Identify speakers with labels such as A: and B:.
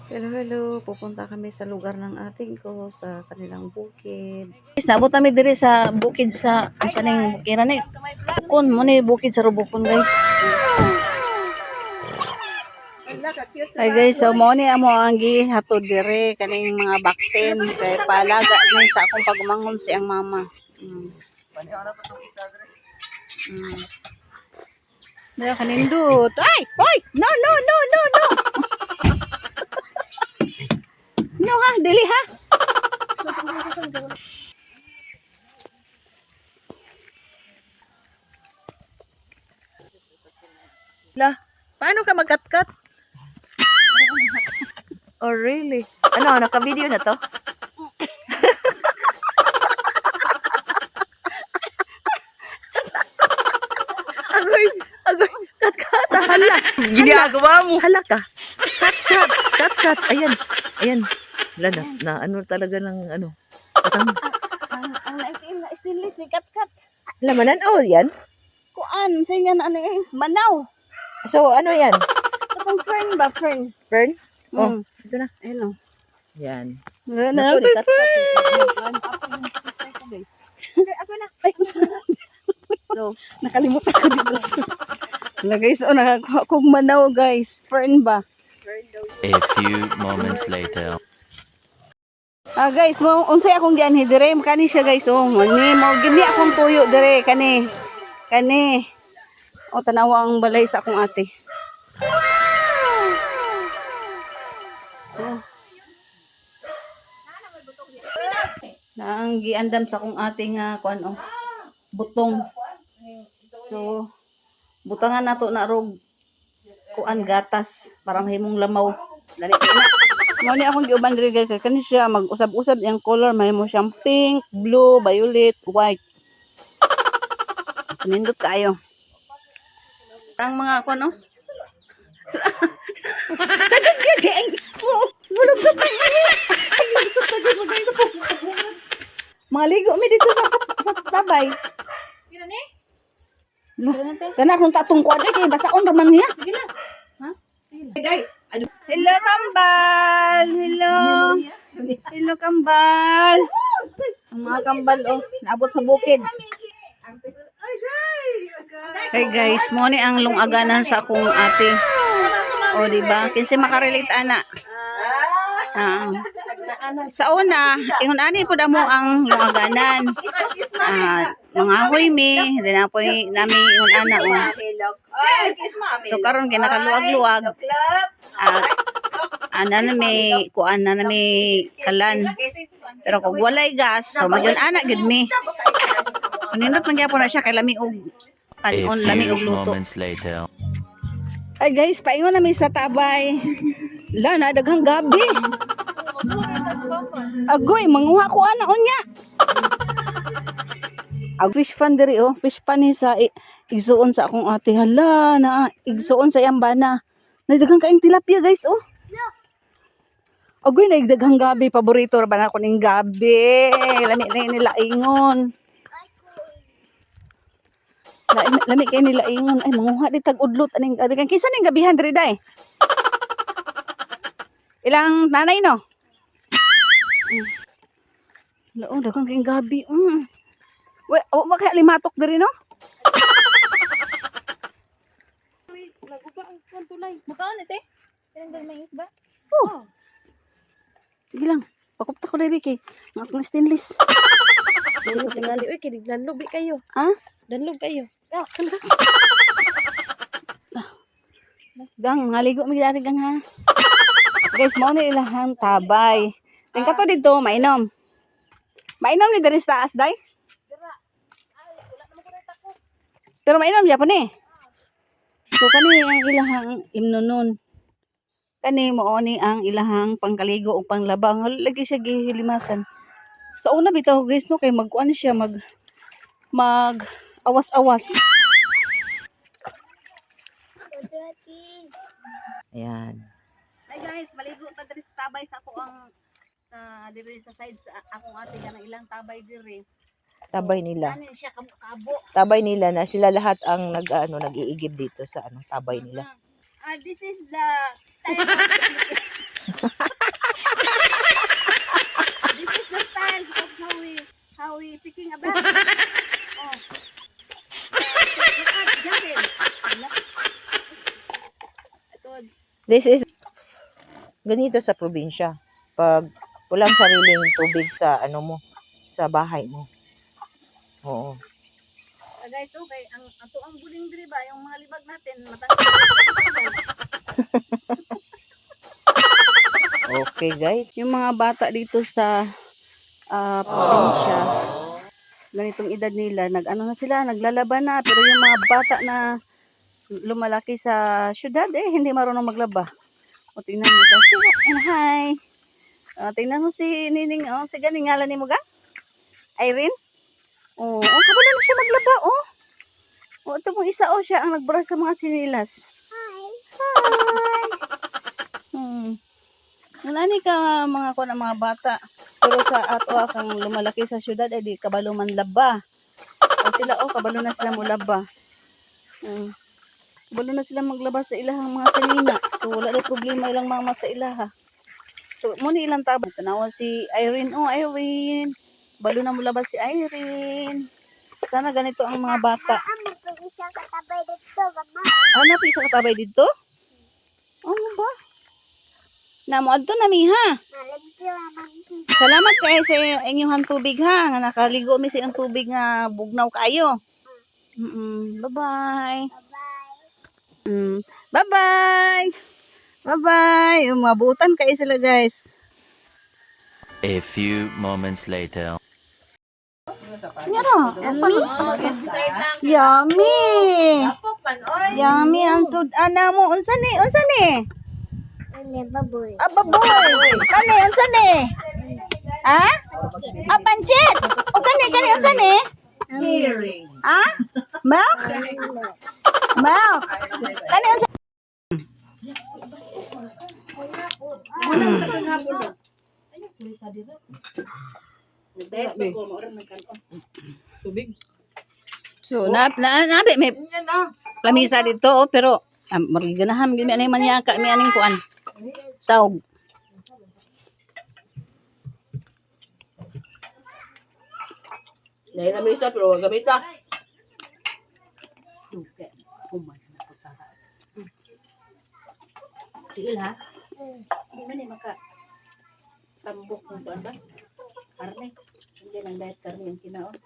A: Hello, hello. Pupunta kami sa lugar ng ating ko, sa kanilang bukid. Guys, nabot kami diri sa bukid sa ning bukiran ni. Bukon mo ni bukid sa Rubukon, guys. Ay guys, so mo ni amo ang gihatod diri kaning mga bakten kay palaga ni sa akong pagumangon si ang mama. Daya kanindot. Ay! Hoy! No, no, no, no, no! No ha, dili ha.
B: La, paano ka magkat-kat?
A: Oh really?
B: Ano, naka-video na to?
A: Agoy, kat-kat, hala.
B: Ginagawa mo.
A: Hala ka. Kat-kat, ayan. Ayan.
B: Wala na ano talaga ng ano.
A: Ang naitim na stainless ni kat-kat.
B: Lamanan, oh, yan.
A: Kuan, sa nga na manaw.
B: So, ano yan?
A: Kapag friend ba, friend?
B: Fern? Oh,
A: Mm.
B: ito na.
A: Ayun o.
B: Yan.
A: Naku,
B: Naku,
A: kat-kat. Ako yung sister ko, guys. Ako na. Ay, so, nakalimutan ko dito. Wala guys, oh, nakakuha kong manaw guys. Fern ba?
C: A few moments later.
A: Ah guys, mo unsay akong gianhi dire, kani siya guys, oh. Mani mo gini akong tuyo dire kani. Kani. O tanawa ang balay sa akong ate. Oh. Naang giandam sa akong ate nga kuan oh. Butong. So butangan nato na rog kuan gatas para mahimong lamaw. Dali na. Mo ni akong giuban diri guys, kani siya mag-usab-usab yang color, mahimo siyang pink, blue, violet, white. Nindot kayo. Ang mga kuan no. Kagagagay. Bulog sa tayo. Bulog sa tayo magay na po. Mga ligo mi dito sa tabay.
B: Kira ni?
A: Kana kung tatong kuan ay kay basaon raman niya.
B: Sige na.
A: Ha?
B: Gay.
A: Hello kambal. Hello. Hello kambal. Ang mga kambal oh, naabot sa bukid. Hey guys, mo ni ang lungaganan sa akong ate. O di ba? Kinsa makarelate ana. Sa una, ingon ani pud amo ang lungaganan. Mga hoy mi, din na po nami ingon ana o. So karon kay nakaluag-luag. Ana na may kuan na may kalan. Pero kung walay gas, so magyon ana gid mi. So nindot man gyapon na siya kay lami og
C: A
A: kanon, lami og
C: few
A: luto.
C: moments later.
A: Ay guys, paingon na mi sa tabay. La na daghang gabi. Agoy, manguha ko ana unya. Ag fish pan diri oh, fish pan ni sa igsuon sa akong ate. Hala na igsuon sa iyang bana. Nadaghang kaing tilapia guys oh. Agoy, naigdaghang gabi, paborito ra ba na ako ning gabi. Lami na nila ingon. Lami kay nila ingon. Ay manguha di tag udlot aning gabi. Kan kinsa ning gabihan diri day? Ilang nanay no? Lao, daghang kaing gabi. We, o ba kaya limatok diri no?
B: Naguba ang tulay. Makaon ite? Tinanggal may ba?
A: Oh. Sige lang. Pakupta ko diri kay ang akong stainless.
B: Danlog tingali. Uy, kinig danlog kayo.
A: Ha?
B: Danlog kayo.
A: Gang, ngaligo mi dari gang ha. Guys, mo ni ilahang tabay. Tingka to dito, mainom. Mainom ni diri sa taas day. Pero mainom gyapon eh. So kani ang ilahang imnonon. Kani mo ni ang ilahang pangkaligo o panglabang. Lagi siya gihilimasan. So una bitaw guys no kay magkuan siya mag awas-awas.
B: Ayan.
A: Hi guys, maligo ta diri sa tabay sa ako ang sa diri sa side sa akong ate kanang ilang tabay diri.
B: Tabay nila.
A: Kanin siya kabo.
B: Tabay nila na sila lahat ang nag-iigib dito sa tabay nila.
A: This is the style of This is
D: Ganito sa probinsya. Pag walang sariling tubig sa ano mo, sa bahay mo. Oo.
A: guys, okay, ang ato ang buling diri ba yung mga libag natin matanggal.
D: Okay, guys.
A: Yung mga bata dito sa probinsya, ganitong edad nila, nag-ano na sila, naglalaban na, pero yung mga bata na lumalaki sa syudad, hindi marunong maglaba. O, tingnan mo kasi, hi. Tingnan mo si Nining, si ganing ngalan ni mo ga? Irene? Kabalo na siya maglaba, ito mo isa, siya ang nagbura sa mga sinilas. Hi. Nani ka mga kuan ang mga bata. Pero sa ato kang lumalaki sa syudad di kabalo man laba. Sila kabalo na sila mo laba. Kabalo na sila maglaba sa ilahang mga salina. So wala na problema ilang mga sa ilaha. So mo ni ilang tabo tanawa si Irene. Irene. Balo na mo laba si Irene. Sana ganito ang mga bata.
B: Isa katabay dito, mama.
A: Napisa katabay dito? Ano ba? Namo adto na mi ha. Salamat kay sa inyong tubig ha. Nga nakaligo mi sa iyong tubig nga bugnaw kayo. Bye-bye. Bye-bye. Bye-bye. Mabutan kayo sila guys.
C: A few moments later.
A: Yummy. Yummy ang sudan na mo. Unsa ni?
B: Baboy.
A: Baboy. Kani unsa ni? Ha? Pancit. Kani unsa ni? Ha? Milk? Milk. Kani unsa? So, nabi may lamisa dito, pero mariganahan gyud mi aning manyaka mi aning kuan. Saog.
E: Dahil lamisa pero gamita.
A: Tiil ha? Hindi man maka tambok ng kuan ba? Karne. Hindi lang dahil karne yung kinaon.